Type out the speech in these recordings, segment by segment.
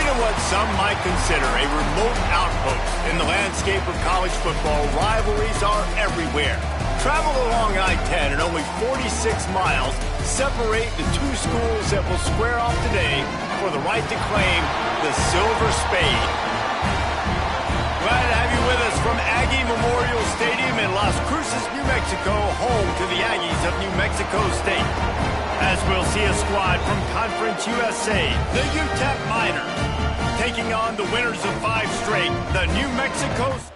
in what some might consider a remote outpost in the landscape of college football, rivalries are everywhere. Travel along I-10 and only 46 miles separate the two schools that will square off today for the right to claim the Silver Spade. Glad to have you with us from Aggie Memorial Stadium in Las Cruces, New Mexico, home to the Aggies of New Mexico State. As we'll see a squad from Conference USA, the UTEP Miners, taking on the winners of 5 straight, the New Mexico State.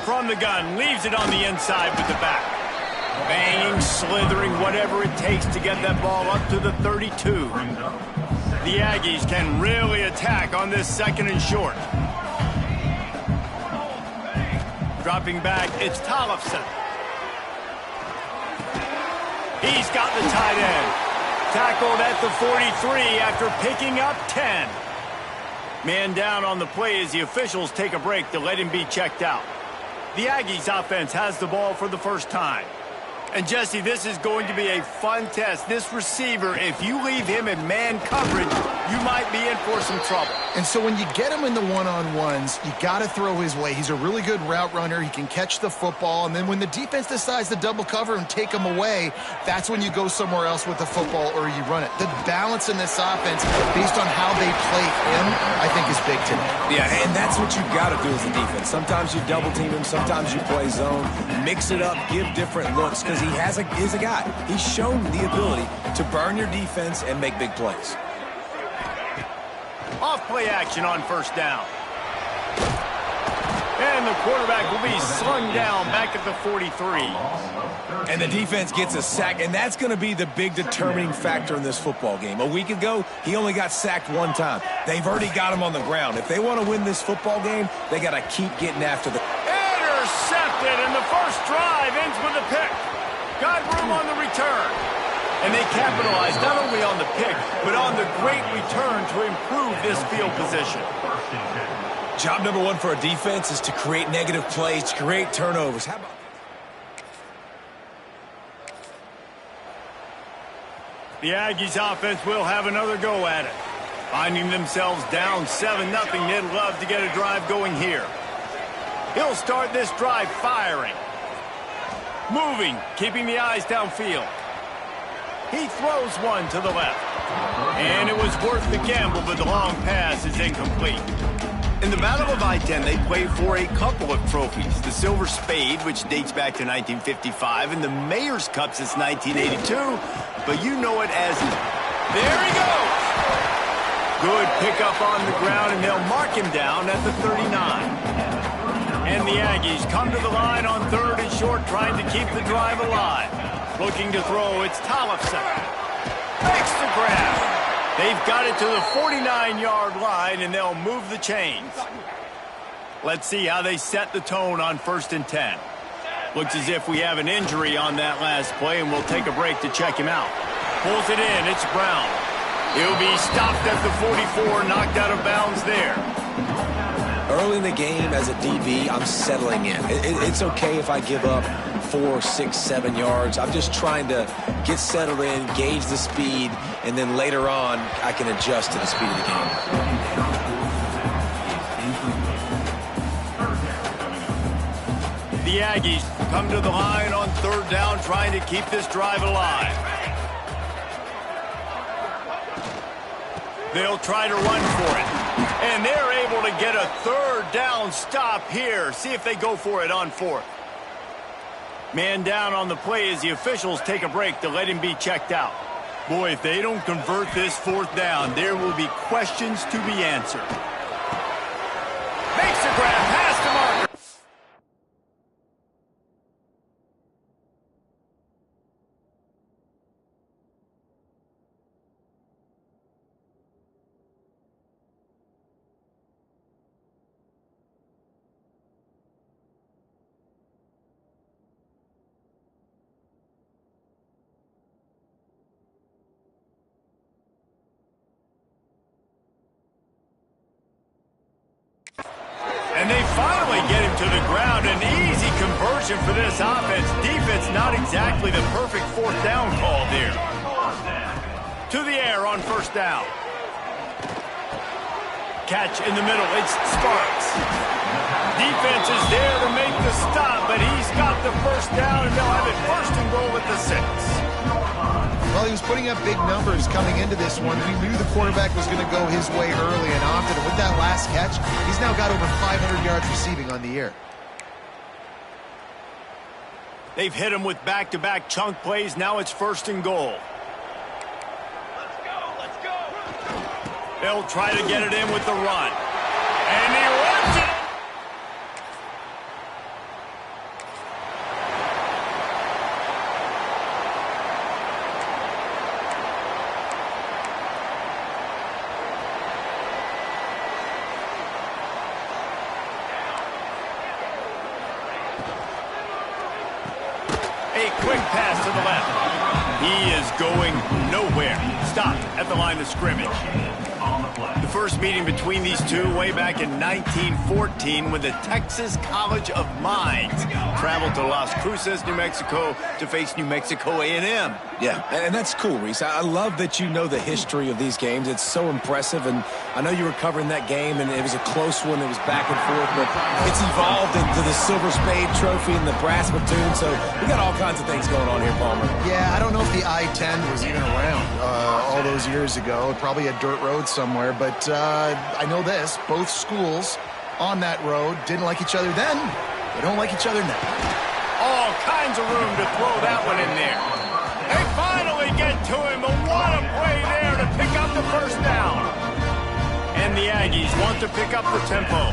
From the gun, leaves it on the inside with the back. Banging, slithering, whatever it takes to get that ball up to the 32. The Aggies can really attack on this 2nd and short. Dropping back, it's Tollefson. He's got the tight end. Tackled at the 43 after picking up 10. Man down on the play as the officials take a break to let him be checked out. The Aggies offense has the ball for the first time. And Jesse, this is going to be a fun test. This receiver, if you leave him in man coverage, you might be in for some trouble. And so when you get him in the one-on-ones, you got to throw his way. He's a really good route runner. He can catch the football. And then when the defense decides to double cover and take him away, that's when you go somewhere else with the football or you run it. The balance in this offense, based on how they play him, I think is big today. Yeah, and that's what you've got to do as a defense. Sometimes you double team him. Sometimes you play zone. Mix it up. Give different looks because he's a guy. He's shown the ability to burn your defense and make big plays. Off play action on 1st down. And the quarterback will be slung down back at the 43. And the defense gets a sack, and that's going to be the big determining factor in this football game. A week ago, he only got sacked 1 time. They've already got him on the ground. If they want to win this football game, they got to keep getting after the... Intercepted, and the first drive ends with a pick. Got room on the return. And they capitalized not only on the pick, but on the great return to improve this field position. Job number 1 for a defense is to create negative plays, to create turnovers. How about... The Aggies offense will have another go at it. Finding themselves down 7-0, they'd love to get a drive going here. He'll start this drive firing. Moving, keeping the eyes downfield. He throws one to the left. And it was worth the gamble, but the long pass is incomplete. In the Battle of I-10, they played for a couple of trophies. The Silver Spade, which dates back to 1955, and the Mayor's Cup since 1982. But you know it as... There he goes! Good pickup on the ground, and they'll mark him down at the 39. And the Aggies come to the line on 3rd and short, trying to keep the drive alive. Looking to throw, it's Tollefson. Makes the grab. They've got it to the 49-yard line, and they'll move the chains. Let's see how they set the tone on 1st and 10. Looks as if we have an injury on that last play, and we'll take a break to check him out. Pulls it in, it's Brown. He'll be stopped at the 44, knocked out of bounds there. Early in the game, as a DB, I'm settling in. It's okay if I give up 4, 6, 7 yards. I'm just trying to get settled in, gauge the speed, and then later on, I can adjust to the speed of the game. The Aggies come to the line on 3rd down, trying to keep this drive alive. They'll try to run for it. And they're able to get a 3rd down stop here. See if they go for it on 4th. Man down on the play as the officials take a break to let him be checked out. Boy, if they don't convert this 4th down, there will be questions to be answered. Makes the grab, past the marker. get him to the ground. An easy conversion for this offense. Defense not exactly the perfect fourth down call there. To the air on first down. Catch in the middle. It's Sparks. Defense is there to make the stop, but he's got the first down, and they'll have it first and goal at the 6. Well, he was putting up big numbers coming into this one. We knew the quarterback was going to go his way early and often. And with that last catch, he's now got over 500 yards receiving on the year. They've hit him with back-to-back chunk plays. Now it's first and goal. Let's go. They'll try to get it in with the run. And he runs it. A quick pass to the left. He is going nowhere. Stopped at the line of scrimmage. The first meeting between these two way back in 1914 when the Texas College of Mines traveled to Las Cruces, New Mexico to face New Mexico A&M. Yeah, and that's cool, Reese. I love that you know the history of these games. It's so impressive, and I know you were covering that game, and it was a close one. It was back and forth, but it's evolved into the Silver Spade Trophy and the brass platoon, so we got all kinds of things going on here, Palmer. Yeah, I don't know if the I-10 was even around all those years ago. Probably a dirt road somewhere, but I know this. Both schools on that road didn't like each other then. They don't like each other now. All kinds of room to throw that one in there. They finally get to him, but what a play there to pick up the first down. And the Aggies want to pick up the tempo.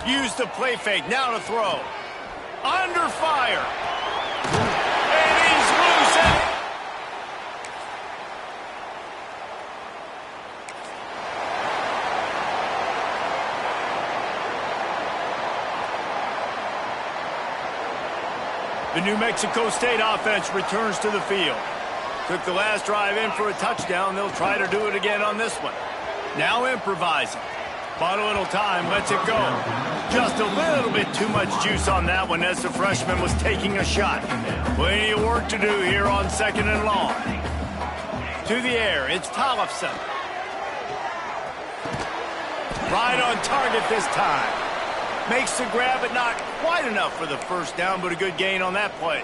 Use the play fake, now to throw. Under fire. And he's loose. The New Mexico State offense returns to the field. Took the last drive in for a touchdown. They'll try to do it again on this one. Now improvising. Bought a little time, lets it go. Just a little bit too much juice on that one as the freshman was taking a shot. Plenty of work to do here on second and long. To the air, it's Tollefson. Right on target this time. Makes the grab, but not quite enough for the first down, but a good gain on that play.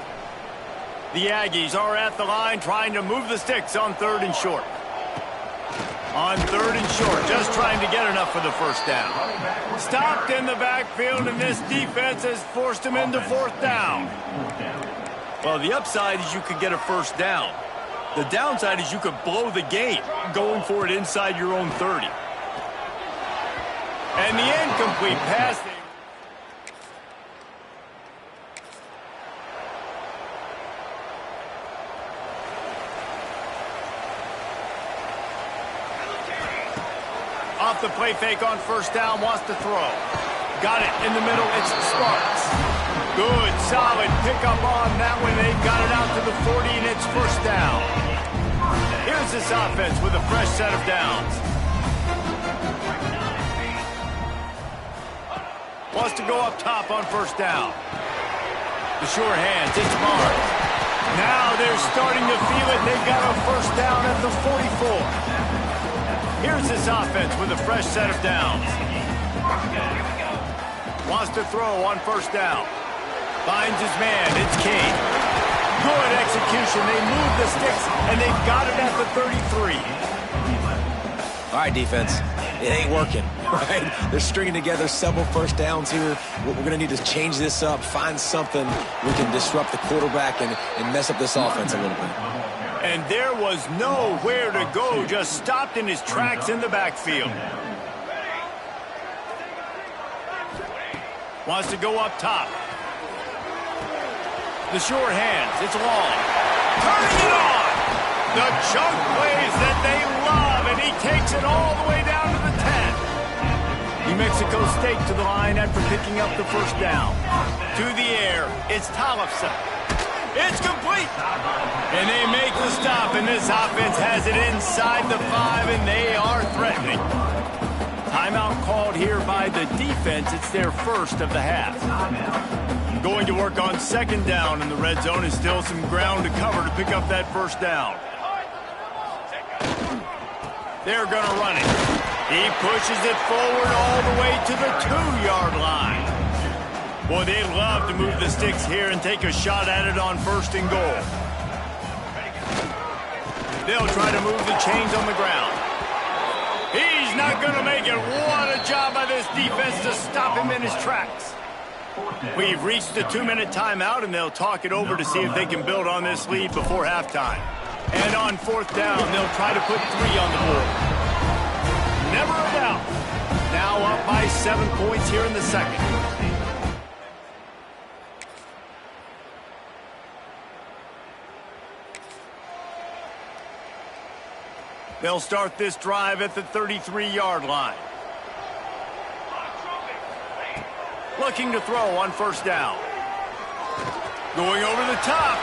The Aggies are at the line trying to move the sticks on third and short. On third and short, just trying to get enough for the first down. Stopped in the backfield, and this defense has forced him into fourth down. Well, the upside is you could get a first down. The downside is you could blow the game going for it inside your own 30. And the incomplete pass. Off the play fake on first down, wants to throw. Got it in the middle, it's Sparks. Good, solid pickup on that one. They've got it out to the 40, and it's first down. Here's this offense with a fresh set of downs. Wants to go up top on first down. The sure hands, it's Barnes. Now they're starting to feel it. They've got a first down at the 44. Here's this offense with a fresh set of downs. Wants to throw on first down. Finds his man. It's King. Good execution. They move the sticks, and they've got it at the 33. All right, defense. It ain't working, right? They're stringing together several first downs here. We're going to need to change this up, find something we can disrupt the quarterback and mess up this offense a little bit. And there was nowhere to go, just stopped in his tracks in the backfield. Wants to go up top. The sure hands, it's long. Turning it on! The chunk plays that they love, and he takes it all the way down to the 10. New Mexico State to the line after picking up the first down. To the air, it's Tollefson. It's complete. And they make the stop, and this offense has it inside the 5, and they are threatening. timeout called here by the defense. It's their first of the half. Going to work on second down in the red zone, and still some ground to cover to pick up that first down. They're going to run it. He pushes it forward all the way to the 2-yard line. Boy, they'd love to move the sticks here and take a shot at it on first and goal. They'll try to move the chains on the ground. He's not going to make it. What a job by this defense to stop him in his tracks. We've reached the 2-minute timeout, and they'll talk it over to see if they can build on this lead before halftime. And on fourth down, they'll try to put 3 on the board. Never a doubt. Now up by 7 points here in the second. They'll start this drive at the 33-yard line. Looking to throw on first down. Going over the top.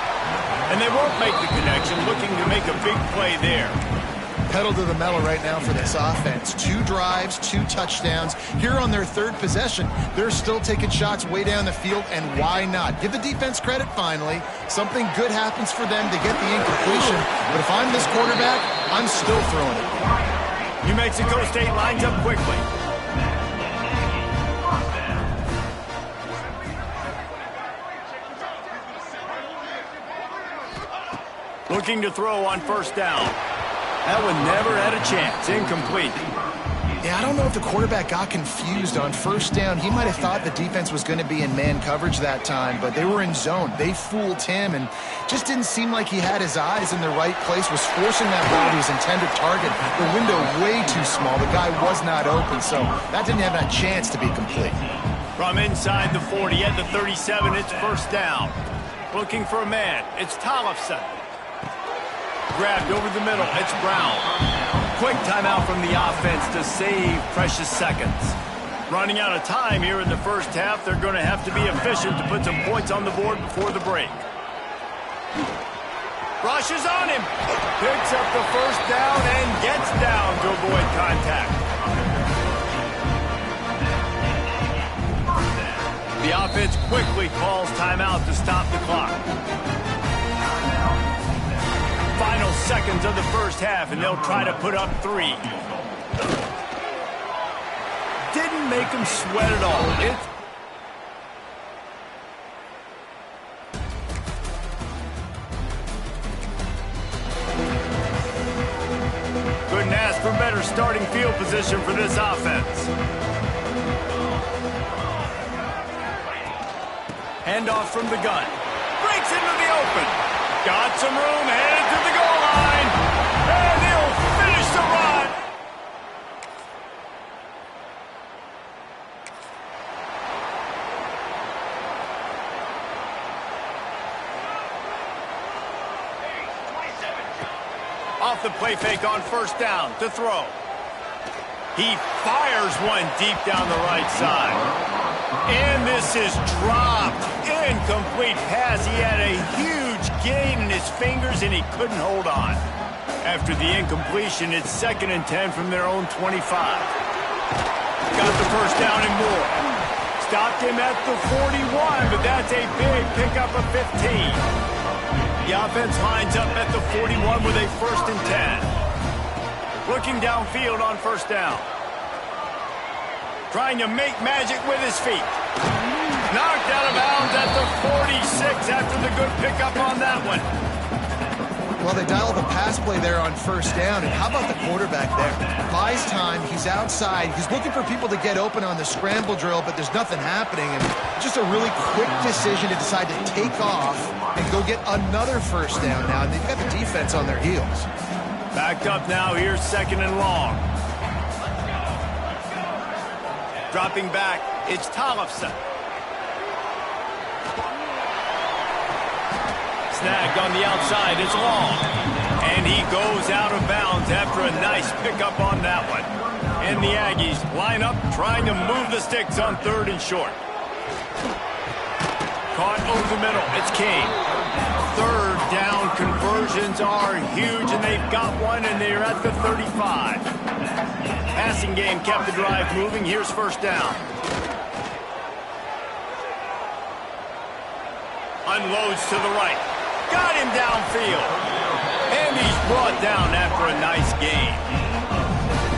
And they won't make the connection, looking to make a big play there. Pedal to the metal right now for this offense. 2 drives, 2 touchdowns. Here on their 3rd possession, they're still taking shots way down the field, and why not? Give the defense credit finally. Something good happens for them to get the incompletion, but if I'm this quarterback, I'm still throwing it. New Mexico State lines up quickly. Looking to throw on first down. That one never had a chance. Incomplete. Yeah, I don't know if the quarterback got confused on first down. He might have thought the defense was going to be in man coverage that time, but they were in zone. They fooled him, and just didn't seem like he had his eyes in the right place, was forcing that ball to his intended target. The window way too small. The guy was not open, so that didn't have a chance to be complete. From inside the 40 at the 37, it's first down. Looking for a man. It's Tollefson. Grabbed over the middle. It's Brown. Quick timeout from the offense to save precious seconds. Running out of time here in the first half. They're going to have to be efficient to put some points on the board before the break. Rushes on him. Picks up the first down and gets down to avoid contact. The offense quickly calls timeout to stop the clock. Final seconds of the first half, and they'll try to put up 3. Didn't make them sweat at all. Couldn't ask for better starting field position for this offense. Handoff from the gun. Breaks into the open. Got some room, headed to the goal line. And he'll finish the run. Off the play fake on first down to throw. He fires one deep down the right side. And this is dropped. Incomplete pass. He had a huge gain in his fingers, and he couldn't hold on. After the incompletion, it's 2nd and 10 from their own 25. Got the first down and more. Stopped him at the 41, but that's a big pickup of 15. The offense lines up at the 41 with a 1st and 10. Looking downfield on first down. Trying to make magic with his feet. Knocked out of bounds at the 46 after the good pickup on that one. Well, they dialed the pass play there on first down, and how about the quarterback there? Buys time, he's outside, he's looking for people to get open on the scramble drill, but there's nothing happening, and just a really quick decision to decide to take off and go get another first down now, and they've got the defense on their heels. Backed up now, here's 2nd and long. Dropping back, it's Tollefson. Snagged on the outside, it's long. And he goes out of bounds after a nice pickup on that one. And the Aggies line up trying to move the sticks on 3rd and short. Caught over the middle, it's King. 3rd down conversions are huge, and they've got one, and they're at the 35. passing game kept the drive moving. Here's first down. Unloads to the right. Got him downfield. And he's brought down after a nice gain.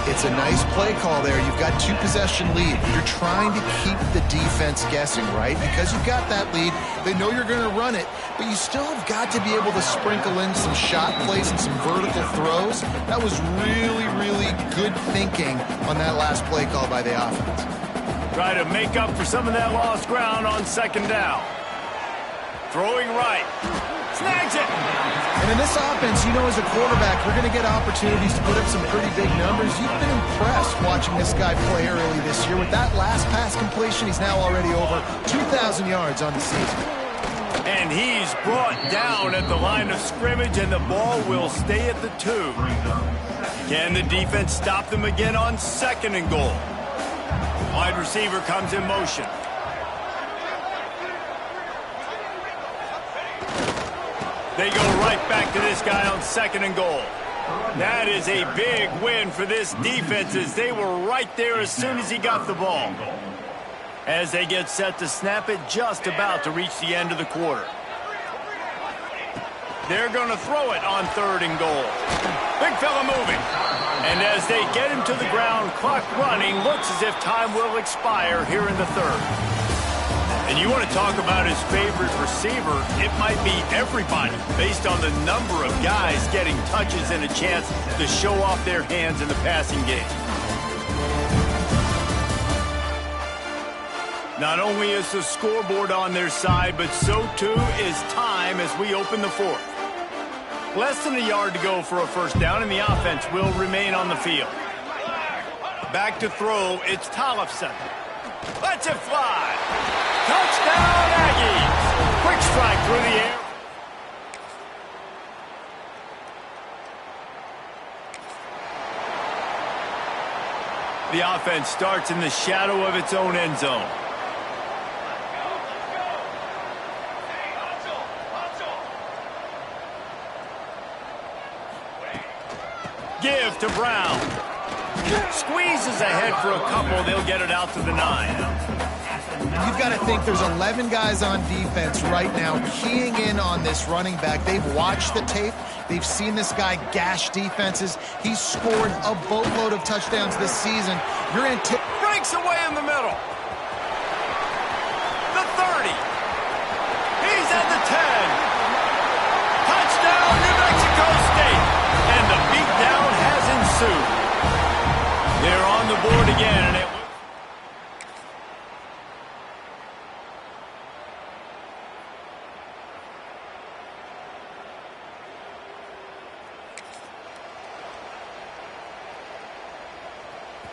It's a nice play call there. You've got 2-possession lead. You're trying to keep the defense guessing, right? Because you've got that lead. They know you're going to run it, but you still have got to be able to sprinkle in some shot plays and some vertical throws. That was really, really good thinking on that last play call by the offense. Try to make up for some of that lost ground on second down. Throwing right. Snags it. And in this offense, you know, as a quarterback, you're going to get opportunities to put up some pretty big numbers. You've been impressed watching this guy play early this year. With that last pass completion, he's now already over 2,000 yards on the season. And he's brought down at the line of scrimmage, and the ball will stay at the 2. Can the defense stop them again on second and goal? Wide receiver comes in motion. They go right back to this guy on second and goal. That is a big win for this defense, as they were right there as soon as he got the ball. As they get set to snap it, just about to reach the end of the quarter. They're going to throw it on third and goal. Big fella moving. And as they get him to the ground, clock running, looks as if time will expire here in the third. And you want to talk about his favorite receiver, it might be everybody, based on the number of guys getting touches and a chance to show off their hands in the passing game. Not only is the scoreboard on their side, but so too is time as we open the fourth. Less than a yard to go for a first down, and the offense will remain on the field. Back to throw, it's Tollefson. Lets it fly. Touchdown, Aggies. Quick strike through the air. The offense starts in the shadow of its own end zone. Give to Brown. Squeezes ahead for a couple. They'll get it out to the 9. You've got to think there's 11 guys on defense right now keying in on this running back. They've watched the tape. They've seen this guy gash defenses. He's scored a boatload of touchdowns this season. You're in breaks away in the middle. The 30. He's at the 10. Touchdown, New Mexico State. And the beatdown has ensued. They're on the board again, and it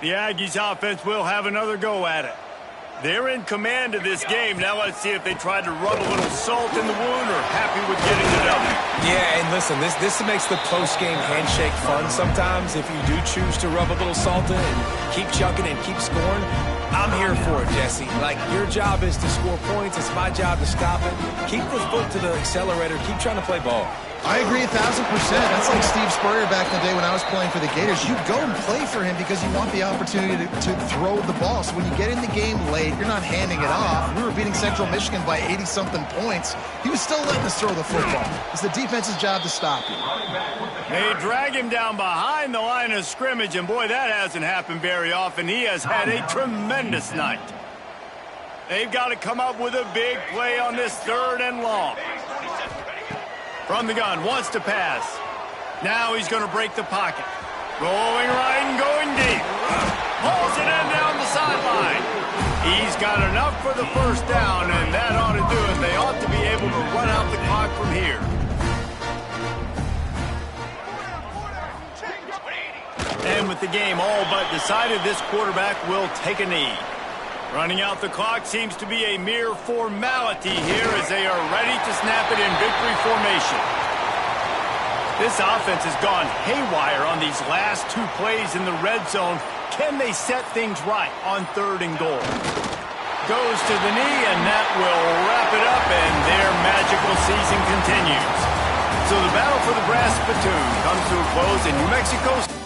the Aggies offense will have another go at it. They're in command of this game. Now let's see if they try to rub a little salt in the wound or happy with getting it up. Yeah, and listen, this makes the post-game handshake fun sometimes. If you do choose to rub a little salt in and keep chucking and keep scoring, I'm here for it, Jesse. Like, your job is to score points. It's my job to stop it. Keep the foot to the accelerator. Keep trying to play ball. I agree 1,000%. That's like Steve Spurrier back in the day when I was playing for the Gators. You go and play for him because you want the opportunity to throw the ball. So when you get in the game late, you're not handing it off. We were beating Central Michigan by 80-something points. He was still letting us throw the football. It's the defense's job to stop you. They drag him down behind the line of scrimmage, and boy, that hasn't happened very often. He has had a tremendous night. They've got to come up with a big play on this third and long. From the gun, wants to pass. Now he's going to break the pocket. Rolling right and going deep. Pulls it in down the sideline. He's got enough for the first down, and that ought to do it. They ought to be able to run out the clock from here. And with the game all but decided, this quarterback will take a knee. Running out the clock seems to be a mere formality here as they are ready to snap it in victory formation. This offense has gone haywire on these last two plays in the red zone. Can they set things right on third and goal? Goes to the knee, and that will wrap it up, and their magical season continues. So the battle for the brass spittoon comes to a close in New Mexico.